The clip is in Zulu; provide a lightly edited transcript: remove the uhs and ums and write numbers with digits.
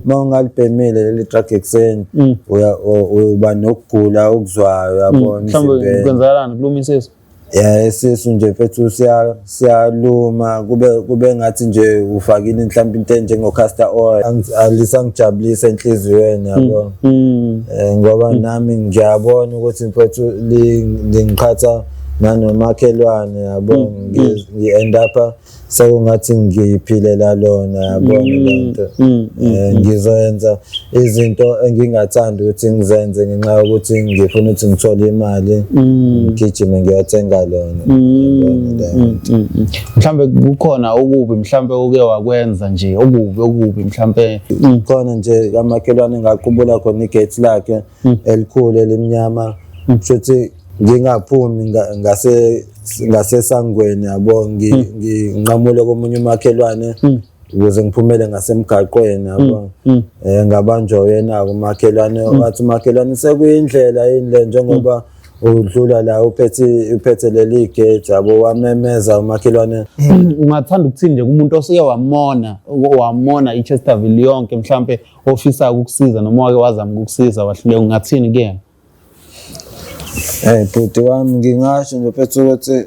Mawungalibhemile leli drug ekuseni uba nokugula okuzwayo yabona mhlawumbe kwenzakalani kulumisisi isisu nje mfethu siyaluma kube ngathi nje ufakile mhlawumbe into enjengo-castor oil alisangijabulisa enhliziyweni yabona ngoba nami ngiyabona ukuthi mfethu lingiqhatha nanomakhelwane yabona ngi-end up sekungathi ngiyiphilela lona yabona lento ngizoyenza izinto engingathanda ukuthi ngizenze ngenxa yokuthi ngifuna ukuthi ngithole imali ngigijime ngiyothenga lona mhlambe kukhona okubi mhlambe uke wakwenza nje okubi mhlambe khona nje kamakhelwane ngaqubula khona igate lakhe elikhulu elimnyama futhi ngingaphumi ngasesangweni yabo nginqamule komunye umakhelwane ukuze ngiphumele ngasemgaqweni yabo ngabanjwa yena umakhelwane wathi umakhelwane sekuyindlela yini njengoba udlula la uphethe leli gate yabo wamemeza umakhelwane ungathanda ukuthini nje kumuntu osike wamona iChesterville yonke mhlambe ofisa ukukusiza noma wake wazama ukukusiza wahlule ungathini kuyena bhuti wami ngingasho nje mfethu ukuthi